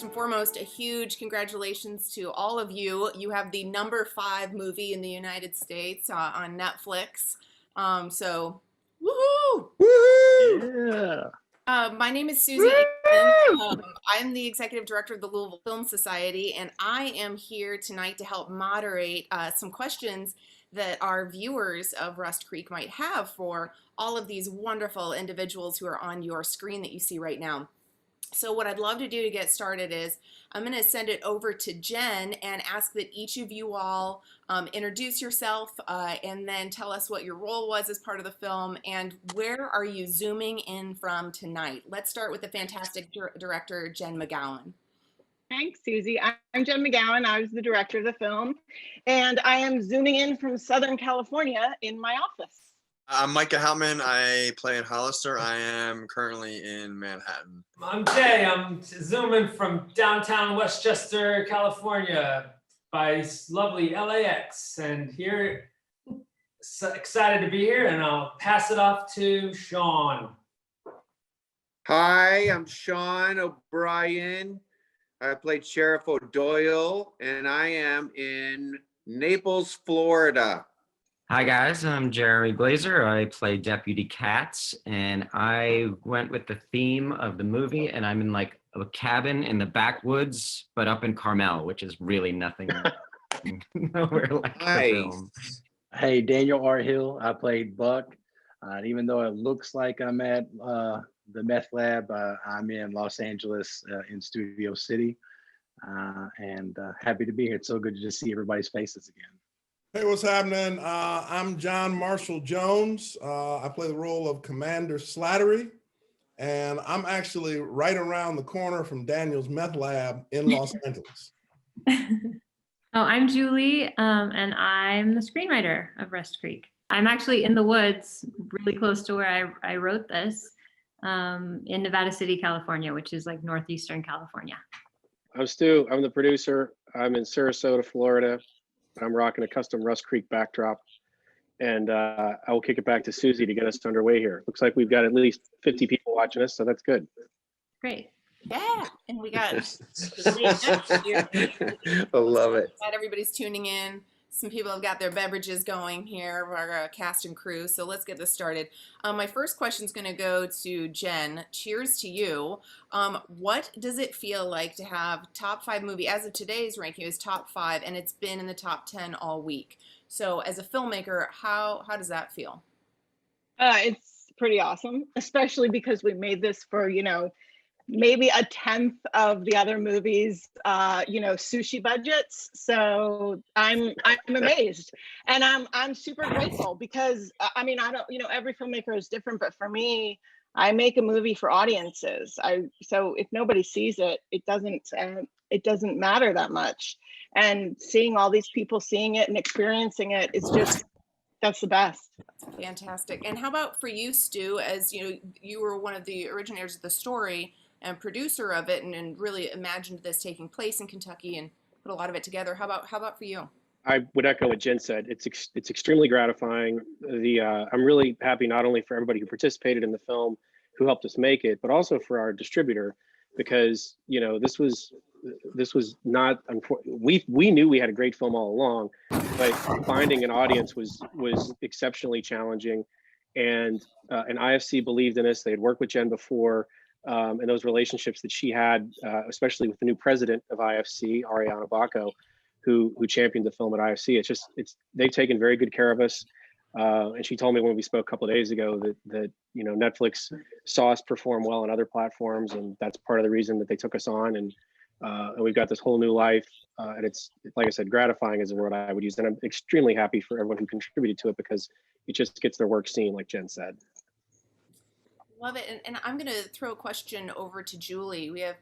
first and foremost, a huge congratulations to all of you. You have the #5 movie in the United States on Netflix. So, woohoo! Woohoo! Yeah. My name is Soozie Eastman. I'm the executive director of the Louisville Film Society, and I am here tonight to help moderate some questions that our viewers of Rust Creek might have for all of these wonderful individuals who are on your screen that you see right now. So what I'd love to do to get started is I'm going to send it over to Jen and ask that each of you all introduce yourself and then tell us what your role was as part of the film and where are you zooming in from tonight. Let's start with the fantastic director, Jen McGowan. Thanks, Soozie. I'm Jen McGowan. I was the director of the film, and I am zooming in from Southern California in my office. I'm Micah Hauptman. I play in Hollister. I am currently in Manhattan. I'm Jay. I'm zooming from downtown Westchester, California by lovely LAX. And here, so excited to be here, and I'll pass it off to Sean. Hi, I'm Sean O'Brien. I played Sheriff O'Doyle, and I am in Naples, Florida. Hi guys, I'm Jeremy Glazer. I play Deputy KATZ, and I went with the theme of the movie, and I'm in like a cabin in the backwoods, but up in Carmel, which is really nothing, nowhere like the film. Hey, Daniel R. Hill. I played Buck. Even though it looks like I'm at the meth lab, I'm in Los Angeles in Studio City, and happy to be here. It's so good to just see everybody's faces again. Hey, what's happening? I'm John Marshall Jones. I play the role of Commander SLATTERY, and I'm actually right around the corner from Daniel's meth lab in Los Angeles. Oh, I'm Julie, and I'm the screenwriter of Rust Creek. I'm actually in the woods, really close to where I wrote this, in Nevada City, California, which is like northeastern California. I'm Stu. I'm the producer. I'm in Sarasota, Florida. I'm rocking a custom Rust Creek backdrop, and I will kick it back to Soozie to get us underway here. Looks like we've got at least 50 people watching us, so that's good. Great. Yeah, and we got I love it. glad everybody's tuning in. Some people have got their beverages going here, our cast and crew, so let's get this started. My first question is going to go to Jen. Cheers to you. What does it feel like to have top 5 movie, as of today's ranking, is top 5, and it's been in the top 10 all week. So as a filmmaker, how does that feel? It's pretty awesome, especially because we made this for, maybe a 1/10 of the other movies, sushi budgets. So I'm amazed, and I'm super grateful because I don't, every filmmaker is different, but for me, I make a movie for audiences. So if nobody sees it, it doesn't matter that much. And seeing all these people seeing it and experiencing it is just, that's the best. Fantastic. And how about for you, Stu? As you were one of the originators of the story and producer of it, and really imagined this taking place in Kentucky and put a lot of it together. How about for you? I would echo what Jen said. It's extremely gratifying. I'm really happy not only for everybody who participated in the film, who helped us make it, but also for our distributor, because this was not. We knew we had a great film all along, but finding an audience was exceptionally challenging, and IFC believed in us. They had worked with Jen before. And those relationships that she had, especially with the new president of IFC, Ariana Bacco, who championed the film at IFC. They've taken very good care of us. And she told me when we spoke a couple of days ago that Netflix saw us perform well on other platforms, and that's part of the reason that they took us on. And we've got this whole new life. And it's, like I said, gratifying is the word I would use. And I'm extremely happy for everyone who contributed to it, because it just gets their work seen, like Jen said. Love it. And I'm going to throw a question over to Julie. We have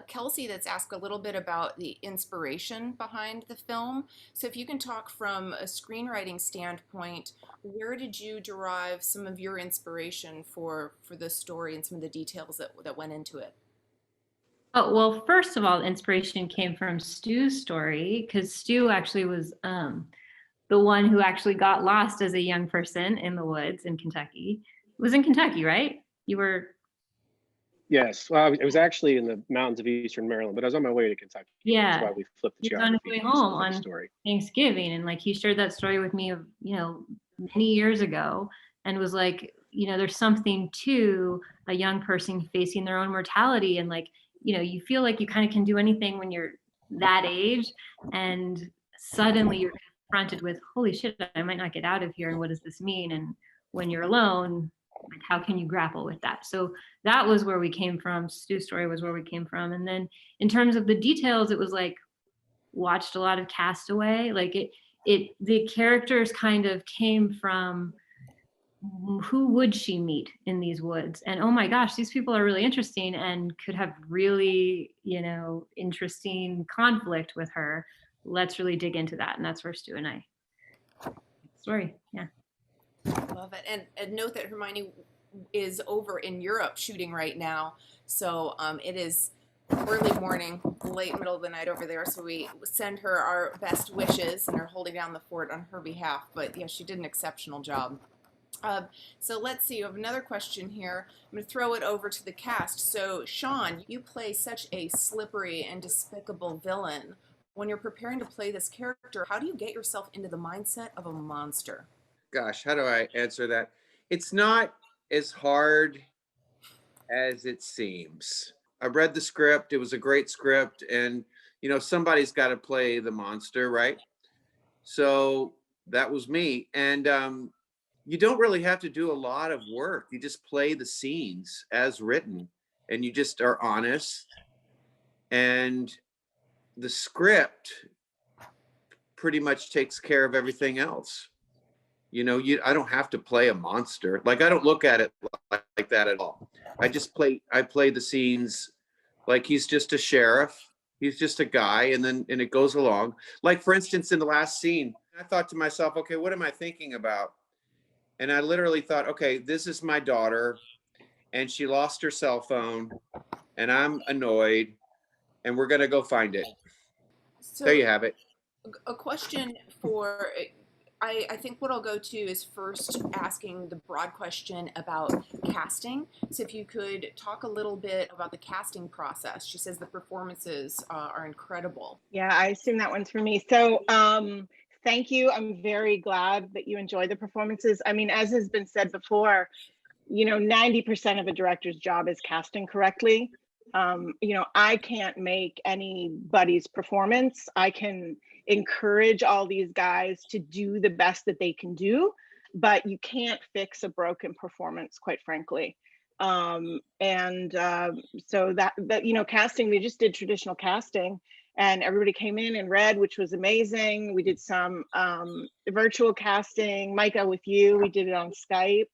Kelsey that's asked a little bit about the inspiration behind the film. So if you can talk from a screenwriting standpoint, where did you derive some of your inspiration for the story and some of the details that went into it? Oh, well, first of all, inspiration came from Stu's story, because Stu actually was the one who actually got lost as a young person in the woods in Kentucky. It was in Kentucky, right? You were Yes, well, it was actually in the mountains of Eastern Maryland, but I was on my way to Kentucky. Yeah. That's why we flipped the He was on his geography way piece home of the on story. Thanksgiving, and like he shared that story with me, many years ago, and was like, there's something to a young person facing their own mortality, and like, you feel like you kind of can do anything when you're that age, and suddenly you're confronted with, holy shit, I might not get out of here, and what does this mean? And when you're alone, like, how can you grapple with that? So that was where we came from. Stu's story was where we came from. And then in terms of the details, it was like, watched a lot of Castaway. Like the characters kind of came from, who would she meet in these woods? And oh my gosh, these people are really interesting and could have really, interesting conflict with her. Let's really dig into that. And that's where Stu and I story. Yeah. Love it. And note that Hermione is over in Europe shooting right now. So it is early morning, late middle of the night over there. So we send her our best wishes and are holding down the fort on her behalf. But yeah, she did an exceptional job. So let's see, you have another question here. I'm going to throw it over to the cast. So Sean, you play such a slippery and despicable villain. When you're preparing to play this character, how do you get yourself into the mindset of a monster? Gosh, how do I answer that? It's not as hard as it seems. I read the script. It was a great script. And, somebody's got to play the monster, right? So that was me. And you don't really have to do a lot of work. You just play the scenes as written, and you just are honest. And the script pretty much takes care of everything else. I don't have to play a monster. Like, I don't look at it like that at all. I play the scenes like he's just a sheriff. He's just a guy, and it goes along. Like, for instance, in the last scene, I thought to myself, okay, what am I thinking about? And I literally thought, okay, this is my daughter, and she lost her cell phone, and I'm annoyed, and we're going to go find it. So there you have it. A question for, I think what I'll go to is first asking the broad question about casting. So if you could talk a little bit about the casting process. She says the performances are incredible. Yeah, I assume that one's for me. So thank you. I'm very glad that you enjoy the performances. I mean, as has been said before, 90% of a director's job is casting correctly. I can't make anybody's performance. I can encourage all these guys to do the best that they can do, but you can't fix a broken performance, quite frankly. So that casting, we just did traditional casting, and everybody came in and read, which was amazing. We did some virtual casting. Micah, with you, we did it on Skype.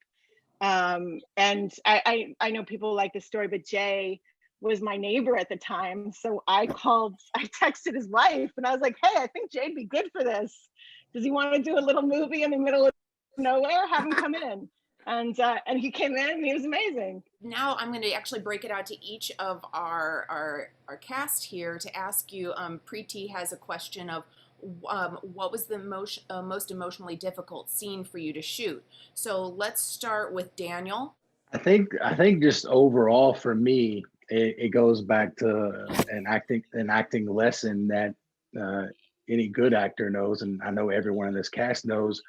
And I know people like this story, but Jay was my neighbor at the time. So I texted his wife, and I was like, hey, I think Jay'd be good for this. Does he want to do a little movie in the middle of nowhere? Have him come in. And he came in, and he was amazing. Now I'm going to actually break it out to each of our cast here to ask you. Preeti has a question of what was the most emotionally difficult scene for you to shoot? So let's start with Daniel. I think just overall for me, it goes back to an acting lesson that any good actor knows, and I know everyone in this cast knows,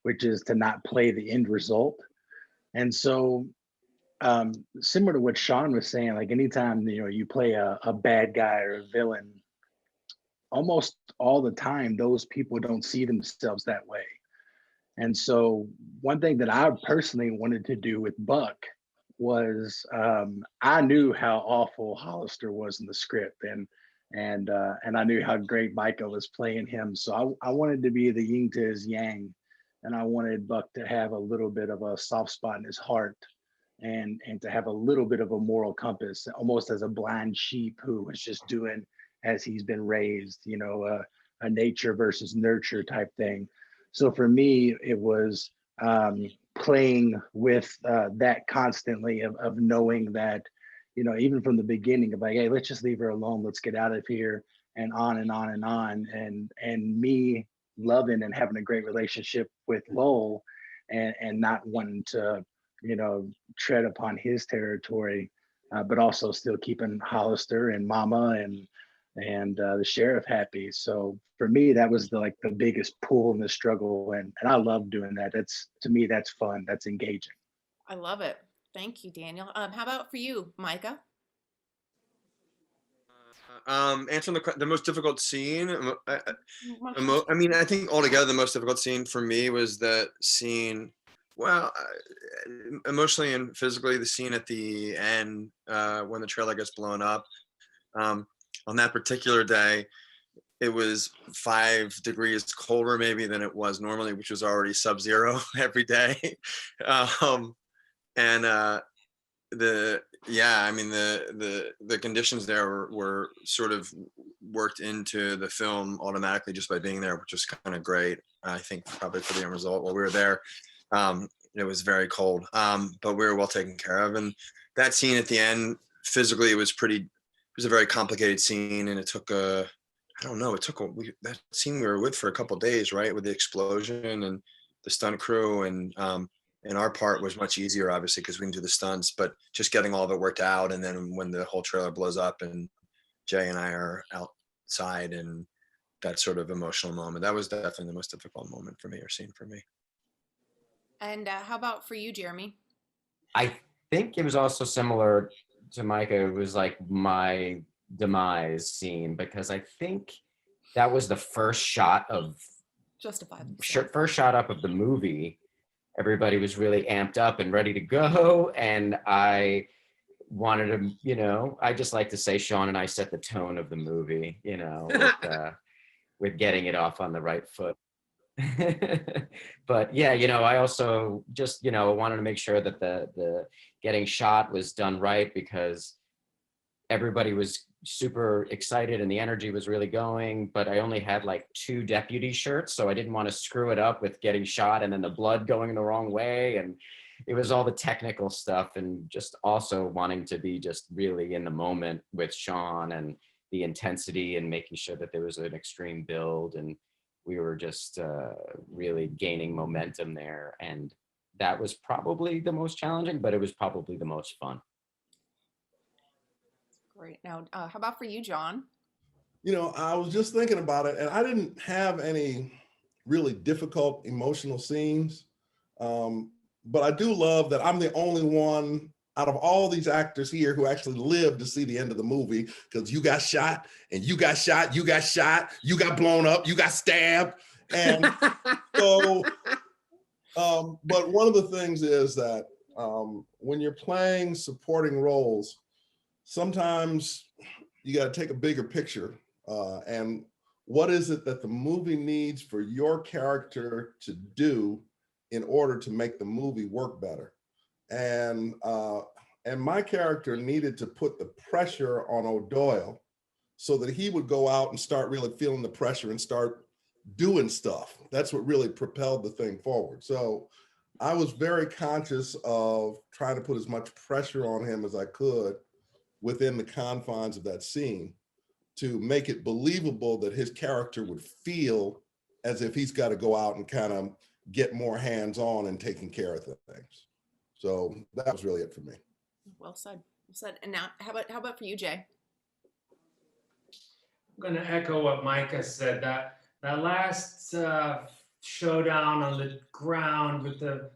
which is to not play the end result. And so similar to what Sean was saying, like anytime you play a bad guy or a villain, almost all the time those people don't see themselves that way. And so one thing that I personally wanted to do with Buck was I knew how awful Hollister was in the script, and I knew how great Micah was playing him. So I wanted to be the yin to his yang, and I wanted Buck to have a little bit of a soft spot in his heart, and to have a little bit of a moral compass, almost as a blind sheep who was just doing as he's been raised, a nature versus nurture type thing. So for me, it was playing with that constantly of knowing that, even from the beginning of like, hey, let's just leave her alone. Let's get out of here, and on and on and on. And me loving and having a great relationship with Lowell, and not wanting to, tread upon his territory. but also still keeping Hollister and Mama and the sheriff happy. So for me, that was the biggest pull in the struggle, and I love doing that. That's, to me, that's fun. That's engaging. I love it. Thank you, Daniel. How about for you, Micah? Answering the most difficult scene. I mean, I think altogether the most difficult scene for me was the scene. Well, emotionally and physically, the scene at the end when the trailer gets blown up. On that particular day, it was 5 degrees colder maybe than it was normally, which was already sub-zero every day. The conditions there were sort of worked into the film automatically just by being there, which was kind of great. I think probably for the end result while we were there. It was very cold, but we were well taken care of. And that scene at the end, physically, it was a very complicated scene, and it took that scene we were with for a couple of days, right, with the explosion and the stunt crew, and our part was much easier, obviously, because we can do the stunts, but just getting all of it worked out. And then when the whole trailer blows up and Jay and I are outside, and that sort of emotional moment, that was definitely the most difficult moment for me, or scene for me. And how about for you, Jeremy? I think it was also similar to Micah. It was like my demise scene, because I think that was the first shot of first shot up of the movie. Everybody was really amped up and ready to go, and I wanted to, I just like to say Sean and I set the tone of the movie, with getting it off on the right foot. But yeah, I also just, wanted to make sure that the getting shot was done right, because everybody was super excited and the energy was really going, but I only had like 2 deputy shirts, so I didn't want to screw it up with getting shot and then the blood going the wrong way. And it was all the technical stuff, and just also wanting to be just really in the moment with Sean, and the intensity, and making sure that there was an extreme build, and we were just really gaining momentum there. And that was probably the most challenging, but it was probably the most fun. Great. Now, how about for you, John? I was just thinking about it, and I didn't have any really difficult emotional scenes. But I do love that I'm the only one out of all these actors here who actually lived to see the end of the movie, because you got shot, and you got shot, you got shot, you got blown up, you got stabbed. And so, but one of the things is that when you're playing supporting roles, sometimes you got to take a bigger picture. And what is it that the movie needs for your character to do in order to make the movie work better? And my character needed to put the pressure on O'Doyle so that he would go out and start really feeling the pressure and start doing stuff. That's what really propelled the thing forward. So I was very conscious of trying to put as much pressure on him as I could within the confines of that scene, to make it believable that his character would feel as if he's got to go out and kind of get more hands-on and taking care of things. So that was really it for me. Well said. Well said. And now, how about for you, Jay? I'm going to echo what Micah said. That last showdown on the ground with the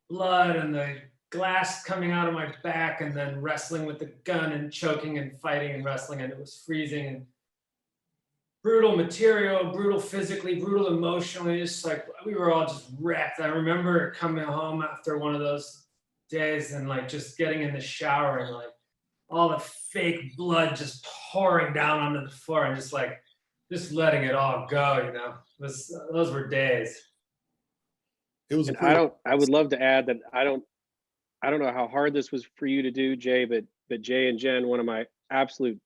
blood and the glass coming out of my back, and then wrestling with the gun and choking and fighting and wrestling, and it was freezing, and brutal material, brutal physically, brutal emotionally, just like we were all just wrecked. I remember coming home after one of those days and like just getting in the shower and like all the fake blood just pouring down onto the floor, and just letting it all go, those were days. It was. I would love to add that I don't know how hard this was for you to do, Jay, but Jay and Jen, one of my absolute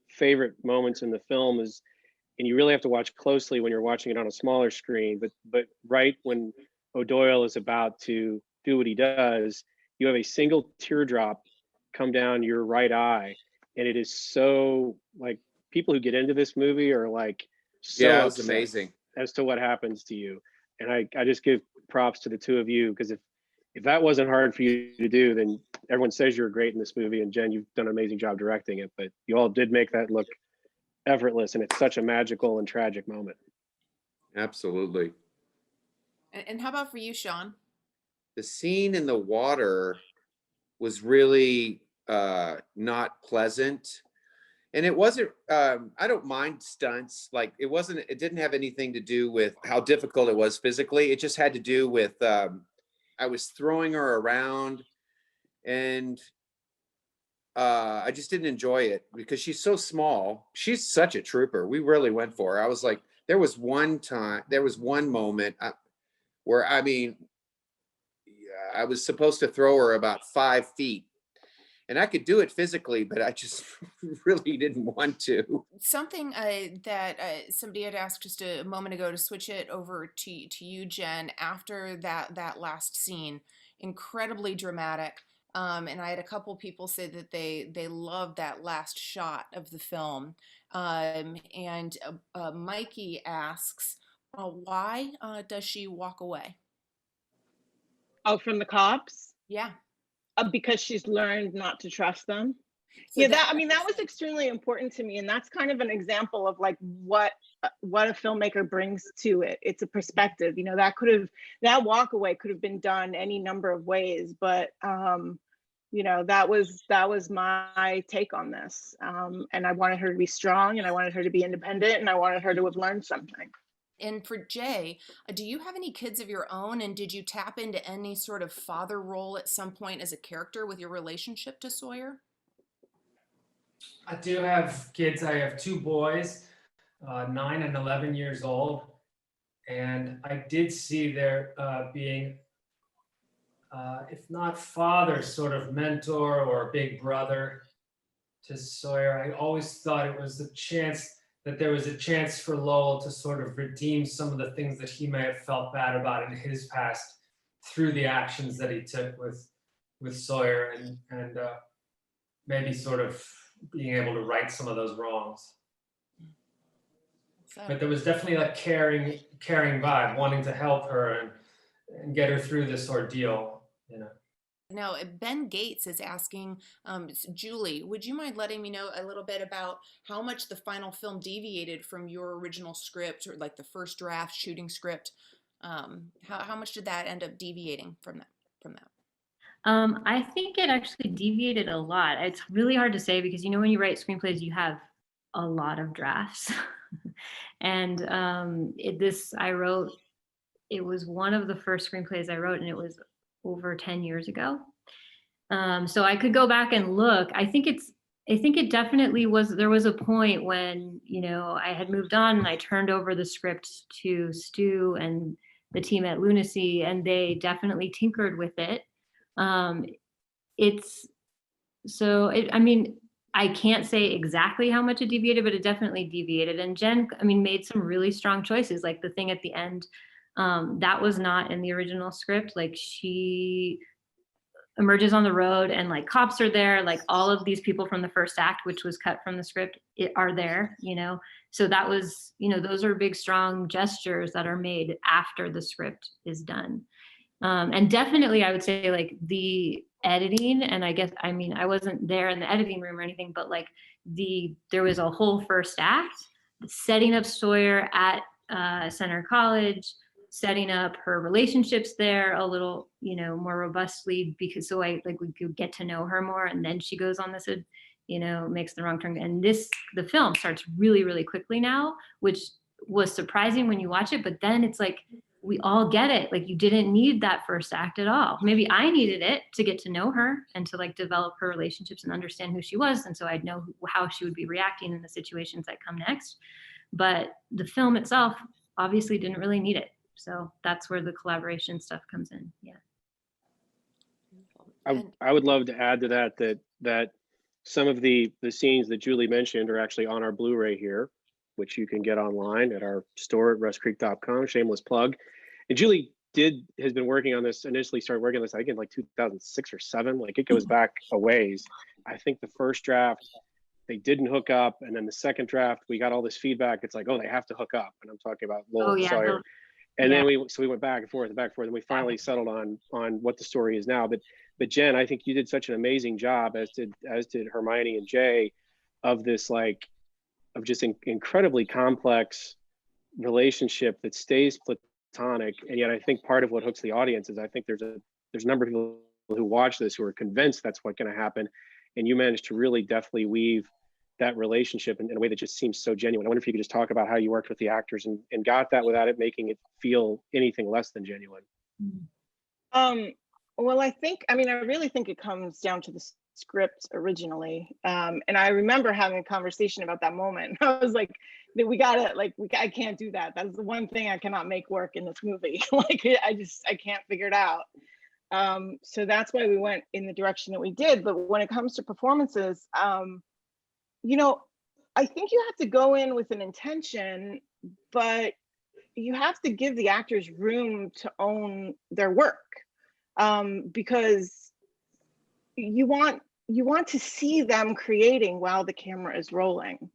favorite moments in the film is, and you really have to watch closely when you're watching it on a smaller screen, but right when O'Doyle is about to do what he does, you have a single teardrop come down your right eye. And it is so, like, people who get into this movie are like, so yeah, it was upset amazing as to what happens to you. And I just give props to the two of you, because if that wasn't hard for you to do, then everyone says you're great in this movie, and Jen, you've done an amazing job directing it, but you all did make that look effortless, and it's such a magical and tragic moment. Absolutely. And how about for you, Sean? The scene in the water was really not pleasant. And it wasn't, I don't mind stunts. Like it didn't have anything to do with how difficult it was physically. It just had to do with, I was throwing her around, and I just didn't enjoy it because she's so small. She's such a trooper. We really went for her. I was like, there was one moment where, I mean, I was supposed to throw her about 5 feet. And I could do it physically, but I just really didn't want to. Something that somebody had asked just a moment ago, to switch it over to you, Jen, after that last scene, incredibly dramatic. And I had a couple people say that they loved that last shot of the film. And Mikey asks, why does she walk away? Oh, from the cops? Yeah. Because she's learned not to trust them. So Yeah, that was extremely important to me, and that's kind of an example of like what a filmmaker brings to it. It's a perspective. You know, that walk away could have been done any number of ways, but you know, that was my take on this. And I wanted her to be strong, and I wanted her to be independent, and I wanted her to have learned something. And for Jay, do you have any kids of your own, and did you tap into any sort of father role at some point as a character with your relationship to Sawyer? I do have kids. I have 2 boys, 9 and 11 years old. And I did see there being, if not father, sort of mentor or big brother to Sawyer. I always thought it was there was a chance for Lowell to sort of redeem some of the things that he may have felt bad about in his past through the actions that he took with Sawyer, and maybe sort of being able to right some of those wrongs. But there was definitely a caring vibe, wanting to help her and get her through this ordeal, you know. Now, Ben Gates is asking, Julie, would you mind letting me know a little bit about how much the final film deviated from your original script, or like the first draft shooting script? How much did that end up deviating from that? I think it actually deviated a lot. It's really hard to say because, you know, when you write screenplays, you have a lot of drafts. And I wrote, it was one of the first screenplays I wrote, and it was over 10 years ago. So I could go back and look. I think it definitely was, there was a point when, you know, I had moved on and I turned over the script to Stu and the team at Lunacy, and they definitely tinkered with it. I mean, I can't say exactly how much it deviated, but it definitely deviated. And Jen, I mean, made some really strong choices, like the thing at the end. That was not in the original script. Like, she emerges on the road and like cops are there, like all of these people from the first act, which was cut from the script, are there, you know? So that was, you know, those are big, strong gestures that are made after the script is done. And definitely I would say like the editing, and I mean, I wasn't there in the editing room or anything, but like there was a whole first act, setting up Sawyer at Center College, setting up her relationships there a little, you know, more robustly, because we could get to know her more, and then she goes on this, you know, makes the wrong turn. And the film starts really, really quickly now, which was surprising when you watch it, but then it's like, we all get it. Like, you didn't need that first act at all. Maybe I needed it to get to know her and to like develop her relationships and understand who she was. And so I'd know how she would be reacting in the situations that come next. But the film itself obviously didn't really need it. So that's where the collaboration stuff comes in. Yeah. I would love to add to that some of the scenes that Julie mentioned are actually on our Blu-ray here, which you can get online at our store at rustcreek.com, shameless plug. And Julie has been working on this, initially started working on this, I think in like 2006 or 7, like it goes back a ways. I think the first draft, they didn't hook up. And then the second draft, we got all this feedback. It's like, oh, they have to hook up. And I'm talking about Lowell and Sawyer. And then we went back and forth, and we finally settled on what the story is now. But Jen, I think you did such an amazing job, as did Hermione and Jay, of this of just incredibly complex relationship that stays platonic. And yet I think part of what hooks the audience is I think there's a number of people who watch this who are convinced that's what's going to happen. And you managed to really deftly weave that relationship in a way that just seems so genuine. I wonder if you could just talk about how you worked with the actors and got that without it making it feel anything less than genuine. Well, I really think it comes down to the script originally. And I remember having a conversation about that moment. I was like, I can't do that. That's the one thing I cannot make work in this movie. I can't figure it out. So that's why we went in the direction that we did. But when it comes to performances, I think you have to go in with an intention, but you have to give the actors room to own their work, because you want to see them creating while the camera is rolling.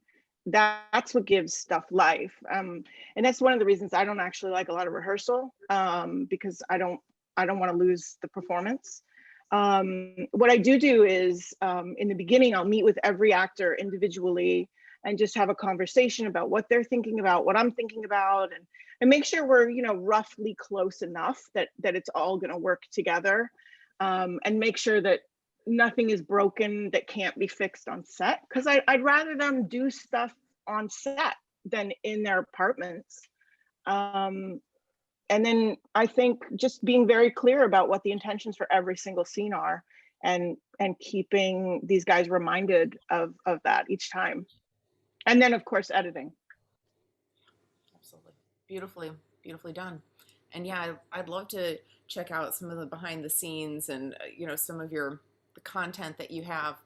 That's what gives stuff life. And that's one of the reasons I don't actually like a lot of rehearsal, because I don't want to lose the performance. What I do is in the beginning, I'll meet with every actor individually and just have a conversation about what they're thinking about, what I'm thinking about, and make sure we're, roughly close enough that it's all going to work together, and make sure that nothing is broken that can't be fixed on set. Because I'd rather them do stuff on set than in their apartments. And then I think just being very clear about what the intentions for every single scene are, and keeping these guys reminded of that each time. And then of course, editing. Absolutely. Beautifully done. And yeah, I'd love to check out some of the behind the scenes and, some of the content that you have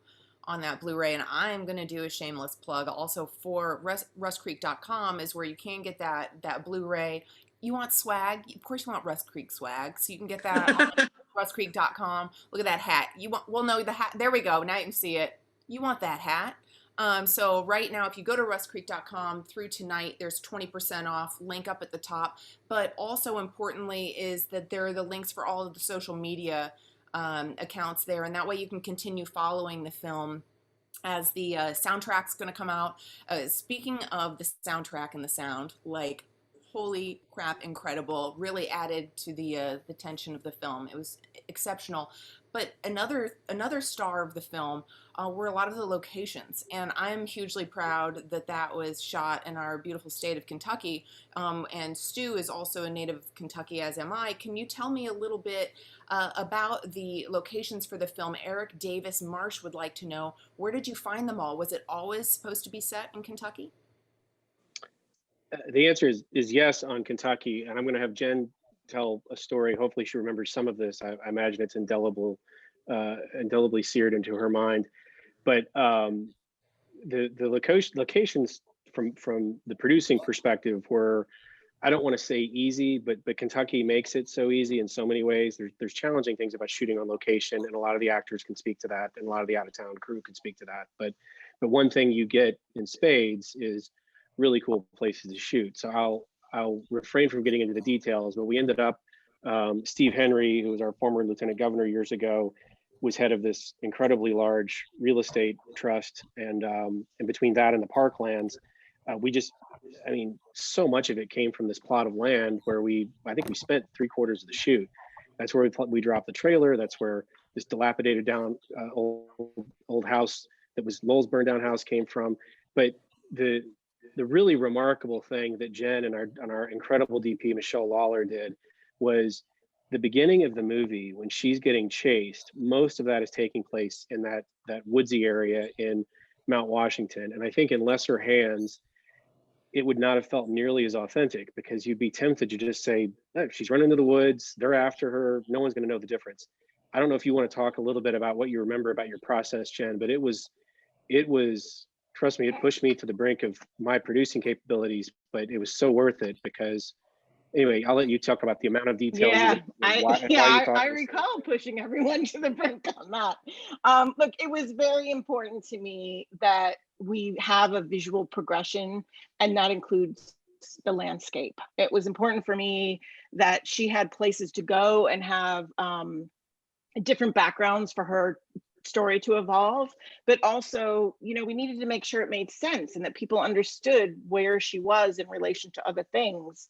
on that Blu-ray. And I'm going to do a shameless plug also for rustcreek.com is where you can get that Blu-ray. You want swag? Of course you want Rust Creek swag. So you can get that on rustcreek.com. Look at that hat. The hat. There we go. Now you can see it. You want that hat. So right now, if you go to rustcreek.com through tonight, there's 20% off, link up at the top. But also importantly is that there are the links for all of the social media accounts there. And that way you can continue following the film as the soundtrack's going to come out. Speaking of the soundtrack and the sound, holy crap, incredible. Really added to the tension of the film. It was exceptional. But another star of the film were a lot of the locations. And I'm hugely proud that was shot in our beautiful state of Kentucky. And Stu is also a native of Kentucky, as am I. Can you tell me a little bit about the locations for the film? Eric Davis Marsh would like to know, where did you find them all? Was it always supposed to be set in Kentucky? The answer is yes on Kentucky, and I'm going to have Jen tell a story. Hopefully she remembers some of this. I imagine it's indelibly seared into her mind. But the locations from the producing perspective were, I don't want to say easy, but Kentucky makes it so easy in so many ways. There's challenging things about shooting on location, and a lot of the actors can speak to that, and a lot of the out-of-town crew can speak to that. But one thing you get in spades is really cool places to shoot. So I'll refrain from getting into the details, but we ended up, Steve Henry, who was our former lieutenant governor years ago, was head of this incredibly large real estate trust. And between that and the parklands, so much of it came from this plot of land where I think we spent 3/4 of the shoot. That's where we dropped the trailer. That's where this dilapidated down old house that was Lowell's burned down house came from. But the really remarkable thing that Jen and our incredible DP Michelle Lawler did was the beginning of the movie when she's getting chased. Most of that is taking place in that woodsy area in Mount Washington, and I think in lesser hands, it would not have felt nearly as authentic, because you'd be tempted to just say, oh, she's running into the woods, they're after her, no one's going to know the difference. I don't know if you want to talk a little bit about what you remember about your process, Jen, but it was. Trust me, it pushed me to the brink of my producing capabilities, but it was so worth it because, anyway, I'll let you talk about the amount of detail. Yeah, I recall pushing everyone to the brink on that. Look, it was very important to me that we have a visual progression, and that includes the landscape. It was important for me that she had places to go and have different backgrounds for her story to evolve, but also, you know, we needed to make sure it made sense and that people understood where she was in relation to other things.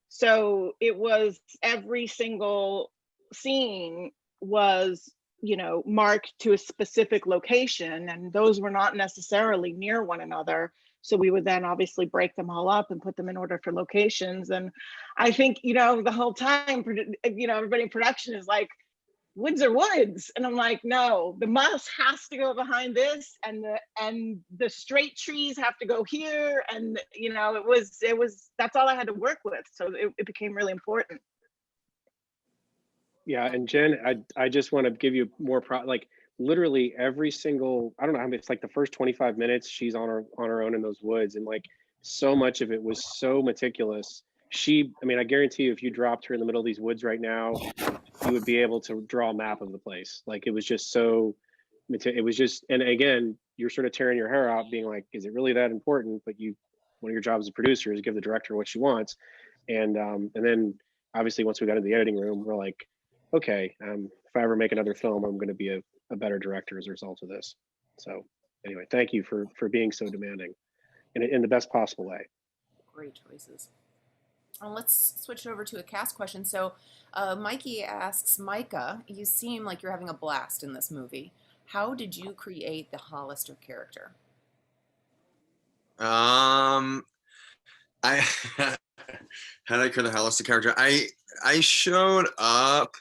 So it was every single scene was, you know, marked to a specific location, and those were not necessarily near one another. So we would then obviously break them all up and put them in order for locations. And I think, you know, the whole time, you know, everybody in production is like, woods are woods. And I'm like, no, the mouse has to go behind this, and the straight trees have to go here. And, you know, it was, that's all I had to work with. So it became really important. Yeah, and Jen, I just want to give you more like literally every single, I don't know how many, it's like the first 25 minutes she's on her own in those woods, and like so much of it was so meticulous. I mean, I guarantee you, if you dropped her in the middle of these woods right now, you would be able to draw a map of the place. Like, it was just so, it was just, and again, you're sort of tearing your hair out being like, is it really that important? But one of your jobs as a producer is give the director what she wants. And then obviously once we got into the editing room, we're like, okay, if I ever make another film, I'm going to be a better director as a result of this. So anyway, thank you for being so demanding in the best possible way. Great choices. Let's switch over to a cast question. So Mikey asks, Micah, you seem like you're having a blast in this movie. How did you create the Hollister character? I how did I create the Hollister character? I showed up.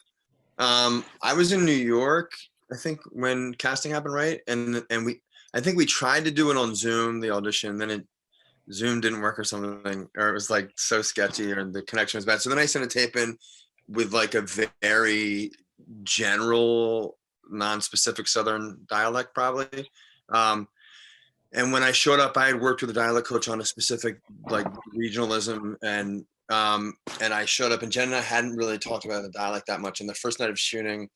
I was in New York, I think, when casting happened, right? And I think we tried to do it on Zoom, the audition, then Zoom didn't work or something, or it was like so sketchy, or the connection was bad. So then I sent a tape in with like a very general, non-specific Southern dialect, probably. And when I showed up, I had worked with a dialect coach on a specific like regionalism, and I showed up, and Jen and I hadn't really talked about the dialect that much. And the first night of shooting,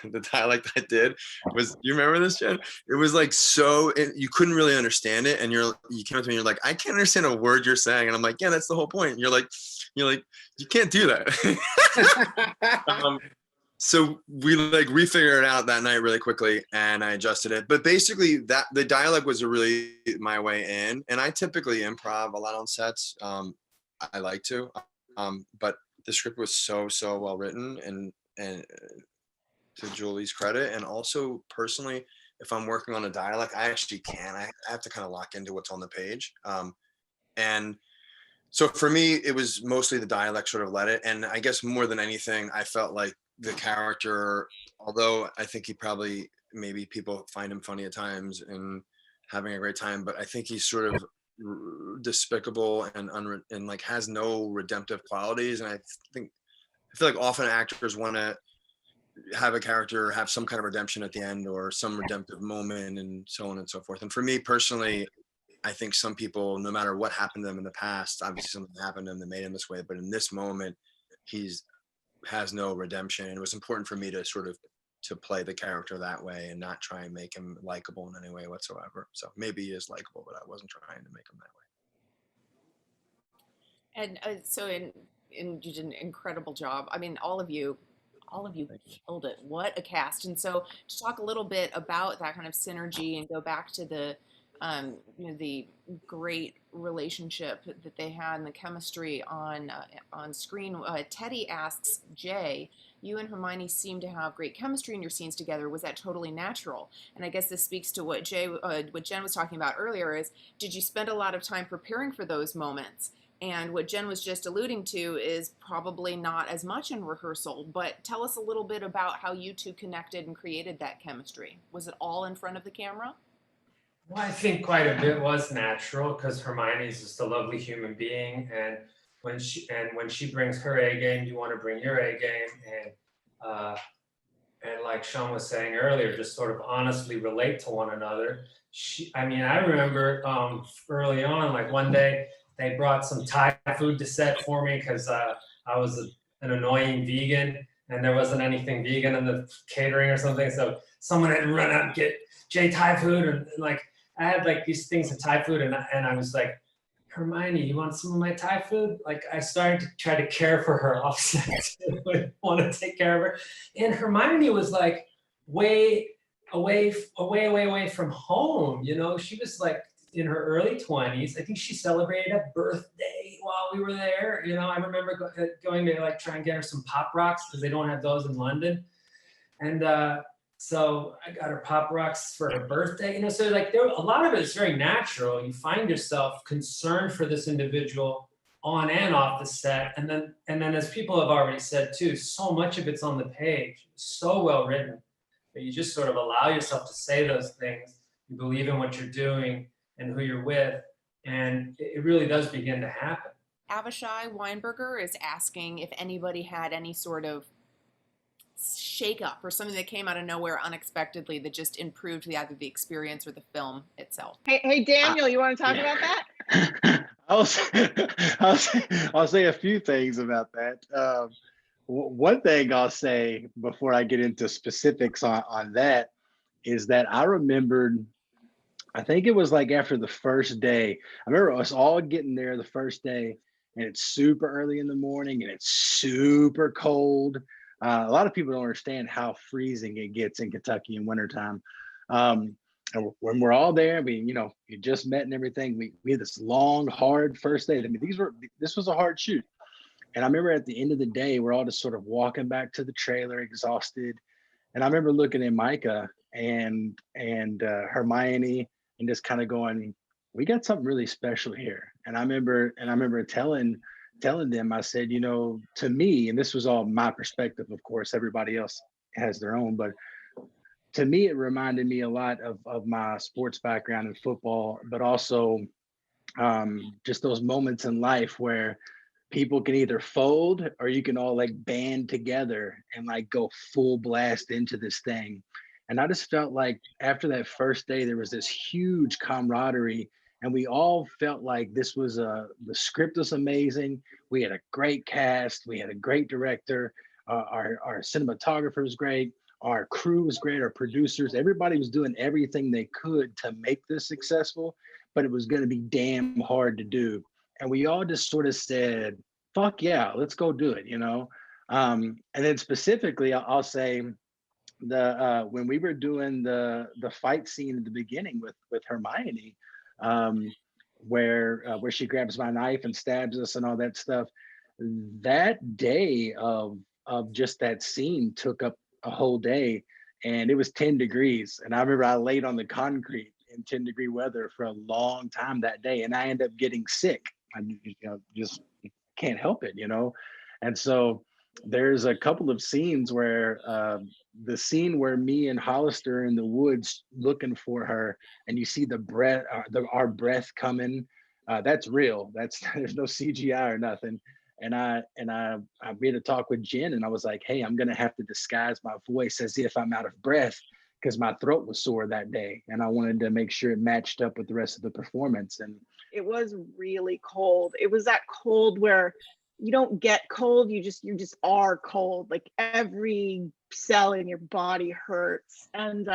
the dialect I did was, you remember this, Jen? It was like you couldn't really understand it, and you came up to me and you're like, I can't understand a word you're saying, and I'm like, yeah, that's the whole point. And you're like, you can't do that. So we like refigured it out that night really quickly, and I adjusted it. But basically, the dialect was really my way in, and I typically improv a lot on sets. I like to, but the script was so well written, and to Julie's credit, and also personally, if I'm working on a dialect, I actually I have to kind of lock into what's on the page. And so for me, it was mostly the dialect sort of led it, and I guess more than anything, I felt like the character, although I think maybe people find him funny at times and having a great time, but I think he's sort of despicable and like has no redemptive qualities. And I feel like often actors want to have a character have some kind of redemption at the end, or some redemptive moment, and so on and so forth. And for me personally, I think some people, no matter what happened to them in the past, obviously something happened to them that made him this way, but in this moment, has no redemption. And it was important for me to sort of play the character that way and not try and make him likable in any way whatsoever. So maybe he is likable, but I wasn't trying to make him that way. And you did an incredible job. I mean, all of you killed it. What a cast. And so to talk a little bit about that kind of synergy and go back to the the great relationship that they had and the chemistry on screen. Teddy asks, Jay, you and Hermione seem to have great chemistry in your scenes together. Was that totally natural? And I guess this speaks to what Jen was talking about earlier, is did you spend a lot of time preparing for those moments? And what Jen was just alluding to is probably not as much in rehearsal, but tell us a little bit about how you two connected and created that chemistry. Was it all in front of the camera? Well, I think quite a bit was natural, because Hermione is just a lovely human being, and when she brings her A game, you want to bring your A game, and like Sean was saying earlier, just sort of honestly relate to one another. I remember early on, like one day they brought some Thai food to set for me because I was an annoying vegan, and there wasn't anything vegan in the catering or something, so someone had to run out and get Jay Thai food, and like I had like these things of Thai food, and I was like, Hermione, you want some of my Thai food? Like I started to try to care for her offset. I want to take care of her. And Hermione was like way away from home. You know, she was like in her early 20s. I think she celebrated a birthday while we were there. You know, I remember going to like try and get her some Pop Rocks because they don't have those in London. And so I got her Pop Rocks for her birthday. You know, so like there, a lot of it is very natural. You find yourself concerned for this individual on and off the set. And then as people have already said too, so much of it's on the page, so well written that you just sort of allow yourself to say those things. You believe in what you're doing and who you're with, and it really does begin to happen. Avishai Weinberger is asking if anybody had any sort of shake-up or something that came out of nowhere unexpectedly that just improved either the experience or the film itself. Hey Daniel, you want to talk about that? I'll say a few things about that. One thing I'll say before I get into specifics on that is that I remembered, I think it was like after the first day, I remember us all getting there the first day, and it's super early in the morning and it's super cold. A lot of people don't understand how freezing it gets in Kentucky in wintertime. And when we're all there, you just met and everything, we had this long, hard first day. I mean, this was a hard shoot. And I remember at the end of the day, we're all just sort of walking back to the trailer, exhausted. And I remember looking at Micah and Hermione and just kind of going, we got something really special here. And I remember telling them, I said, to me, and this was all my perspective, of course, everybody else has their own, but to me, it reminded me a lot of my sports background in football, but also just those moments in life where people can either fold or you can all like band together and like go full blast into this thing. And I just felt like after that first day, there was this huge camaraderie, and we all felt like this was the script was amazing. We had a great cast. We had a great director. Our cinematographer was great. Our crew was great. Our producers, everybody was doing everything they could to make this successful, but it was going to be damn hard to do. And we all just sort of said, fuck yeah, let's go do it, And then specifically, I'll say when we were doing the fight scene at the beginning with Hermione, where she grabs my knife and stabs us and all that stuff, that day of just that scene took up a whole day, and it was 10 degrees. And I remember I laid on the concrete in 10-degree weather for a long time that day, and I ended up getting sick. I just can't help it, And so there's a couple of scenes where the scene where me and Hollister in the woods looking for her, and you see the breath, our breath coming, that's real. There's no CGI or nothing. And I made a talk with Jen, and I was like, hey, I'm gonna have to disguise my voice as if I'm out of breath because my throat was sore that day, and I wanted to make sure it matched up with the rest of the performance. And it was really cold. It was that cold where you don't get cold, you just are cold. Like every cell in your body hurts. And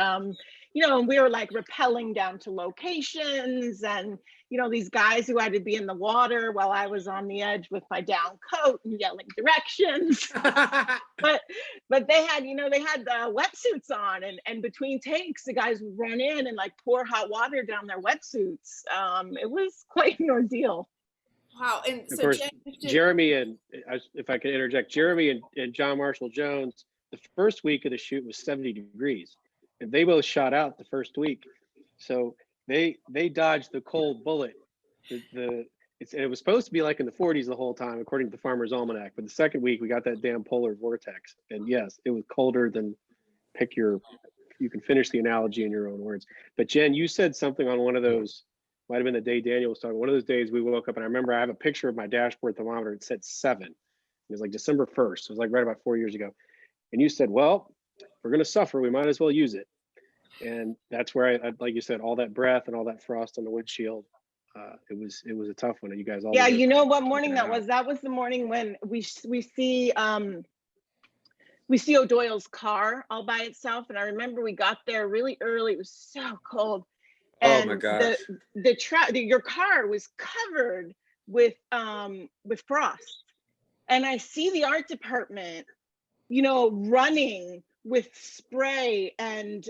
we were like rappelling down to locations, and these guys who had to be in the water while I was on the edge with my down coat and yelling directions. but they had wetsuits on, and between takes the guys would run in and like pour hot water down their wetsuits. It was quite an ordeal. Wow. And Of so course, Jen, Jeremy and, if I could interject, Jeremy and John Marshall Jones, the first week of the shoot was 70 degrees, and they both shot out the first week. So they dodged the cold bullet. It was supposed to be like in the 40s the whole time, according to the Farmer's Almanac. But the second week, we got that damn polar vortex. And yes, it was colder than you can finish the analogy in your own words. But Jen, you said something on one of those, might have been the day Daniel was talking. One of those days we woke up, and I remember I have a picture of my dashboard thermometer. It said 7. It was like December 1st. It was like right about 4 years ago. And you said, well, if we're going to suffer, we might as well use it. And that's where I, like you said, all that breath and all that frost on the windshield. It was a tough one. And you guys all. Yeah, you know what morning that was? That was the morning when we see O'Doyle's car all by itself. And I remember we got there really early. It was so cold. Oh my and gosh. your car was covered with frost. And I see the art department, you know, running with spray and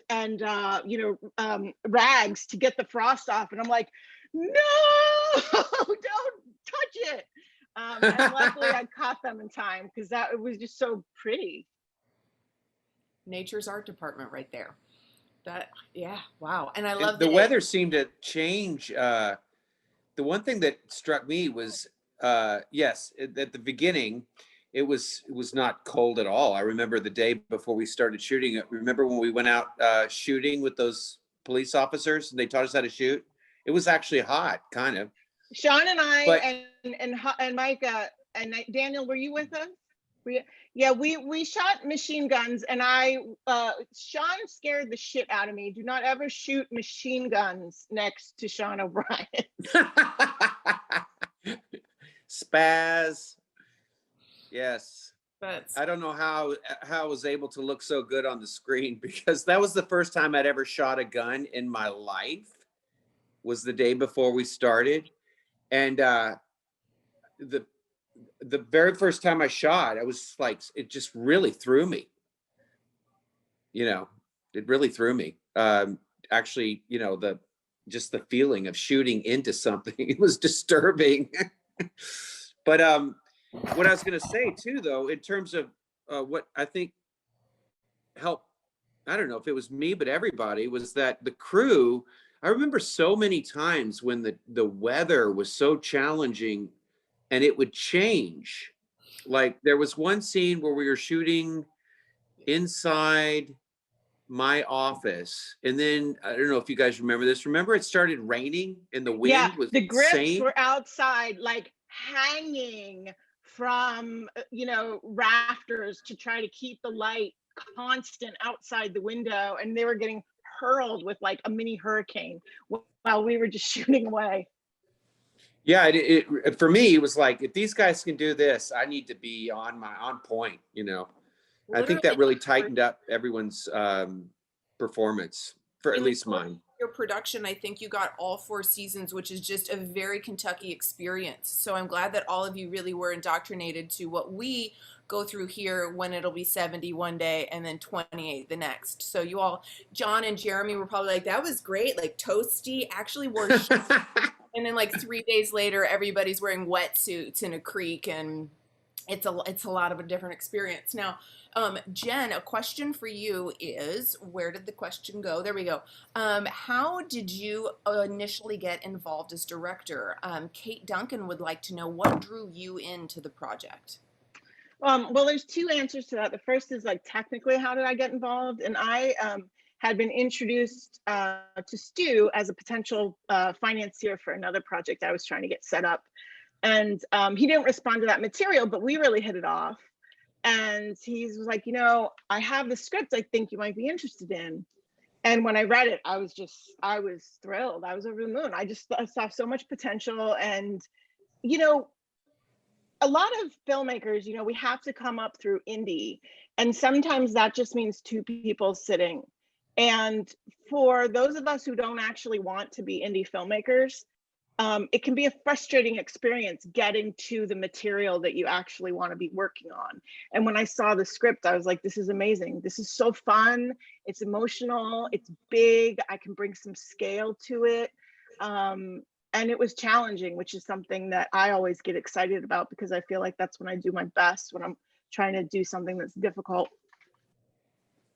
rags to get the frost off, and I'm like, no, don't touch it. And luckily I caught them in time, because it was just so pretty. Nature's art department right there. That, yeah, wow. And I And love the that weather seemed to change. The one thing that struck me was, yes, at the beginning, it was not cold at all. I remember the day before we started shooting. Remember when we went out shooting with those police officers and they taught us how to shoot? It was actually hot, kind of. Sean and I But and Micah and Daniel, were you with us? We shot machine guns, and Sean scared the shit out of me. Do not ever shoot machine guns next to Sean O'Brien. Spaz. Yes. That's I don't know how I was able to look so good on the screen, because that was the first time I'd ever shot a gun in my life. Was the day before we started, and the very first time I shot, I was like, it just really threw me. You know, it really threw me. Actually, you know, just the feeling of shooting into something, it was disturbing. But what I was going to say too, though, in terms of what I think helped, I don't know if it was me, but everybody, was that the crew, I remember so many times when the weather was so challenging and it would change. Like there was one scene where we were shooting inside my office, and then I don't know if you guys remember this. Remember it started raining and the wind was the grips insane? were outside, like hanging from rafters to try to keep the light constant outside the window, and they were getting hurled with like a mini hurricane while we were just shooting away. Yeah, it for me, it was like, if these guys can do this, I need to be on point, you know. I think that really tightened up everyone's performance, for at least mine. Your production, I think you got all 4 seasons, which is just a very Kentucky experience. So I'm glad that all of you really were indoctrinated to what we go through here, when it'll be 70 one day and then 28 the next. So you all, John and Jeremy, were probably like, that was great, like toasty, actually wore and then like 3 days later, everybody's wearing wetsuits in a creek, and it's a lot of a different experience. Now, Jen, a question for you is, where did the question go? There we go. How did you initially get involved as director? Kate Duncan would like to know, what drew you into the project? Well, there's 2 answers to that. The first is like, technically, how did I get involved? And I had been introduced to Stu as a potential financier for another project I was trying to get set up. And he didn't respond to that material, but we really hit it off. And he was like, I have the script I think you might be interested in. And when I read it, I was thrilled. I was over the moon. I saw so much potential. And, a lot of filmmakers, we have to come up through indie. And sometimes that just means 2 people sitting. And for those of us who don't actually want to be indie filmmakers, it can be a frustrating experience getting to the material that you actually want to be working on. And when I saw the script, I was like, this is amazing. This is so fun. It's emotional. It's big. I can bring some scale to it. And it was challenging, which is something that I always get excited about, because I feel like that's when I do my best, when I'm trying to do something that's difficult.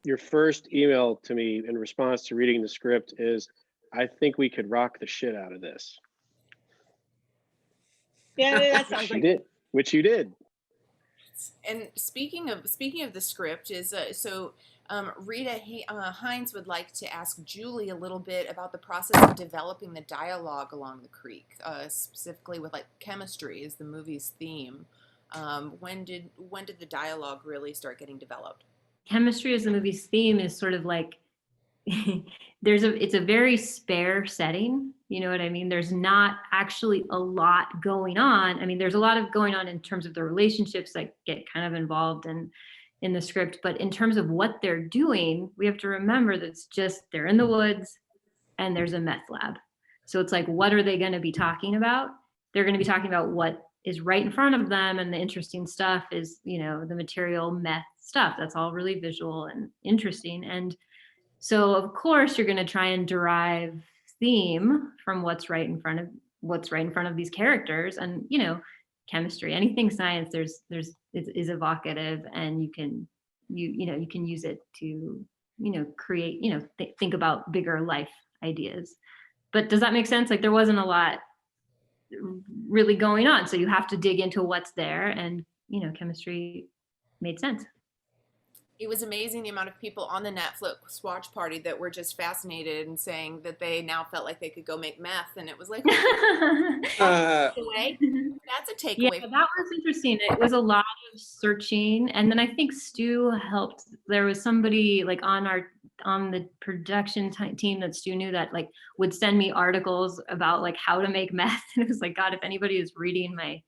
Your first email to me in response to reading the script is, I think we could rock the shit out of this. Yeah, that sounds like it. Which you did. And speaking of the script, is Rita Hines would like to ask Julie a little bit about the process of developing the dialogue along the creek, specifically with like chemistry is the movie's theme. When did the dialogue really start getting developed? Chemistry as the movie's theme is sort of like, it's a very spare setting. You know what I mean? There's not actually a lot going on. I mean, there's a lot of going on in terms of the relationships that get kind of involved in the script, but in terms of what they're doing, we have to remember that they're in the woods, and there's a meth lab. So it's like, what are they going to be talking about? They're going to be talking about what is right in front of them, and the interesting stuff is, you know, the material meth stuff. That's all really visual and interesting. And so of course you're going to try and derive theme from what's right in front of these characters. And, you know, chemistry, anything science, is evocative, and you can use it to, you know, create, you know, think about bigger life ideas. But does that make sense? Like, there wasn't a lot really going on, so you have to dig into what's there, and, you know, chemistry made sense. It was amazing the amount of people on the Netflix watch party that were just fascinated and saying that they now felt like they could go make meth, and it was like, that's a takeaway. Yeah, that was interesting. It was a lot of searching, and then I think Stu helped. There was somebody like on the production team that Stu knew that like would send me articles about like how to make meth, and it was like, God, if anybody is reading my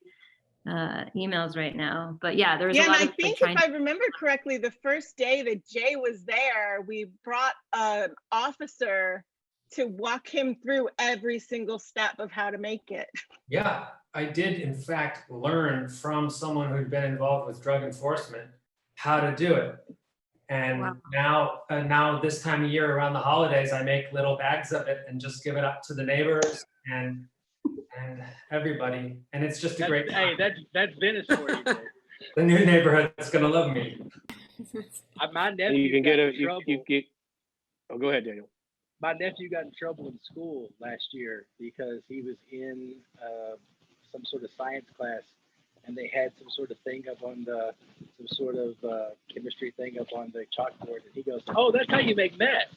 emails right now. But yeah, there was a lot and of, I think like, if I remember correctly, the first day that Jay was there, we brought an officer to walk him through every single step of how to make it. Yeah, I did in fact learn from someone who'd been involved with drug enforcement how to do it. And now this time of year around the holidays, I make little bags of it and just give it up to the neighbors and everybody. And it's just a great time. Hey, that's Venice for you. The new neighborhood is gonna love me. My nephew You can get got a, in you trouble. get, oh, go ahead, Daniel. My nephew got in trouble in school last year because he was in some sort of science class, and they had some sort of thing up on the, some sort of chemistry thing up on the chalkboard, and he goes, "Oh, that's how you make meth."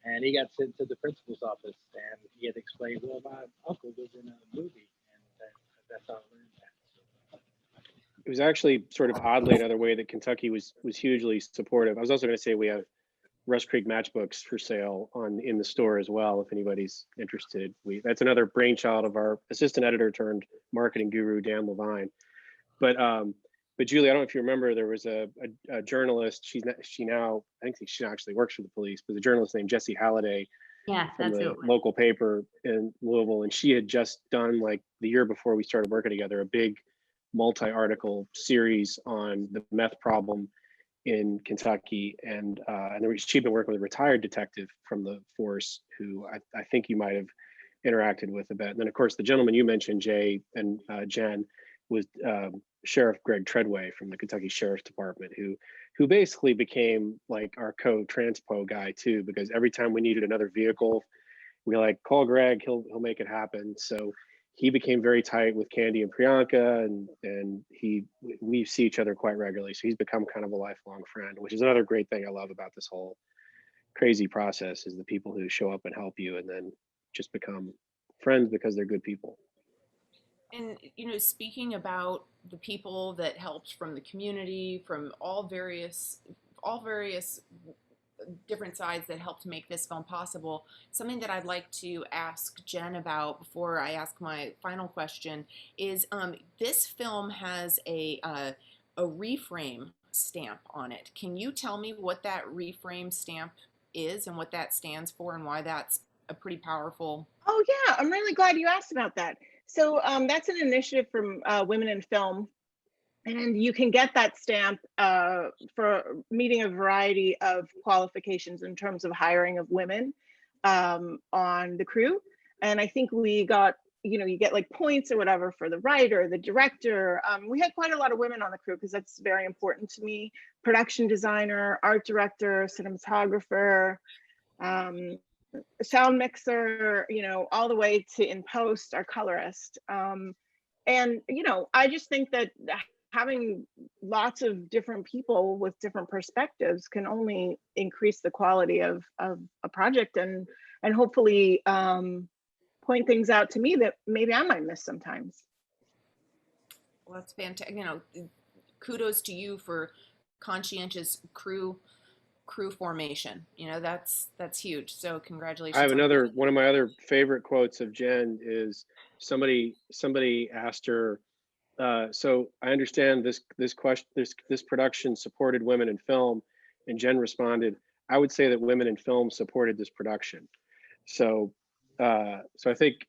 And he got sent to the principal's office, and he had explained, "Well, my uncle was in a movie, and that's how I learned that." It was actually sort of oddly another way that Kentucky was hugely supportive. I was also going to say we have Rust Creek matchbooks for sale in the store as well, if anybody's interested. That's another brainchild of our assistant editor turned marketing guru, Dan Levine. But Julie, I don't know if you remember, there was a journalist. She now, I think she actually works for the police, but the journalist named Jessie Halliday, yeah, from that's the it. local paper in Louisville, and she had just done, like the year before we started working together, a big multi-article series on the meth problem in Kentucky, and she'd been working with a retired detective from the force who I think you might have interacted with a bit. And then of course the gentleman you mentioned, Jay and Jen, was Sheriff Greg Treadway from the Kentucky Sheriff's Department, who basically became like our co-transpo guy too, because every time we needed another vehicle, we like, call Greg, he'll make it happen. So he became very tight with Candy and Priyanka, and we see each other quite regularly. So he's become kind of a lifelong friend, which is another great thing I love about this whole crazy process, is the people who show up and help you and then just become friends because they're good people. And, you know, speaking about the people that helped from the community, from all various different sides that helped make this film possible, something that I'd like to ask Jen about before I ask my final question is this film has a reframe stamp on it. Can you tell me what that reframe stamp is and what that stands for and why that's a pretty powerful? Oh yeah, I'm really glad you asked about that. So that's an initiative from Women in Film, and you can get that stamp for meeting a variety of qualifications in terms of hiring of women on the crew. And I think we got, you know, you get like points or whatever for the writer, the director. We had quite a lot of women on the crew because that's very important to me. Production designer, art director, cinematographer, sound mixer, you know, all the way to in post, our colorist. And, you know, I just think that having lots of different people with different perspectives can only increase the quality of a project and hopefully point things out to me that maybe I might miss sometimes. Well, that's fantastic. You know, kudos to you for conscientious crew formation. You know, that's huge. So congratulations. I have one of my other favorite quotes of Jen is somebody asked her, so I understand this production supported women in film, and Jen responded, I would say that women in film supported this production. So so I think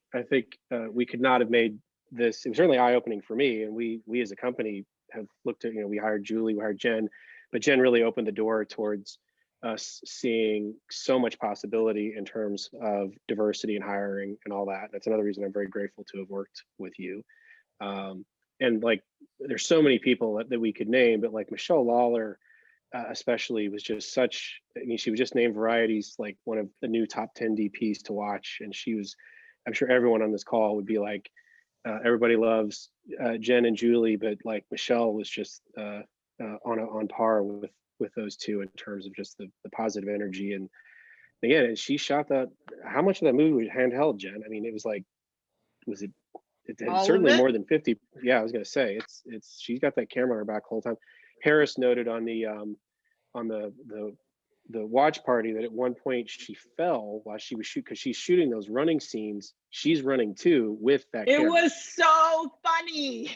we could not have made this. It was certainly eye-opening for me, and we as a company have looked at, we hired Julie, we hired Jen, but Jen really opened the door towards us seeing so much possibility in terms of diversity and hiring and all that. That's another reason I'm very grateful to have worked with you. And like, there's so many people that we could name, but like Michelle Lawler, especially, was just such, I mean, she was just named Variety's like one of the new top 10 DPs to watch. And she was, I'm sure everyone on this call would be like, everybody loves Jen and Julie, but like Michelle was just on par with those two in terms of just the positive energy. And again, she shot that, how much of that movie was handheld, Jen? I mean, it was like, was it certainly more than 50. Yeah, I was gonna say, it's she's got that camera on her back the whole time. Harris noted on the watch party that at one point she fell while she was shooting, because she's shooting those running scenes. She's running too with that camera. It was so funny.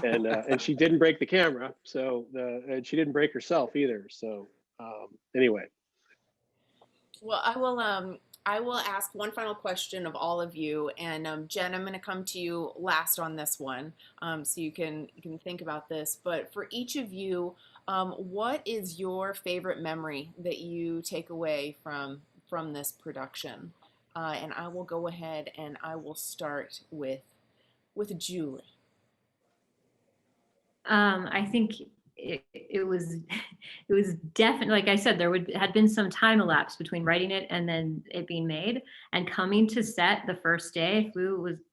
And she didn't break the camera, so and she didn't break herself either. So anyway. Well, I will ask one final question of all of you, and Jen, I'm going to come to you last on this one, so you can think about this. But for each of you, what is your favorite memory that you take away from this production? And I will go ahead and I will start with Julie. I think it was definitely, like I said, there had been some time elapsed between writing it and then it being made, and coming to set the first day.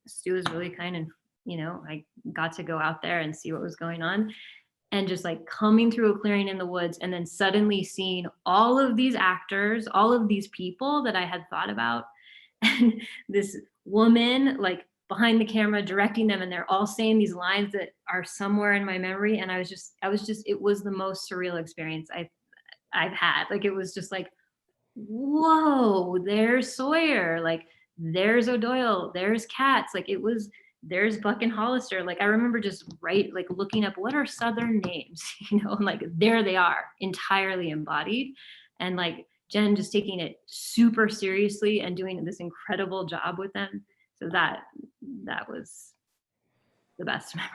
Stu was really kind, and I got to go out there and see what was going on, and just like coming through a clearing in the woods and then suddenly seeing all of these actors, all of these people that I had thought about, and this woman like behind the camera directing them, and they're all saying these lines that are somewhere in my memory. And I was just, it was the most surreal experience I've had. Like, it was just like, whoa, there's Sawyer, like there's O'Doyle, there's KATZ, like there's Buck and Hollister. Like, I remember just like looking up what are Southern names, and like there they are, entirely embodied. And like Jen just taking it super seriously and doing this incredible job with them. So that was the best memory.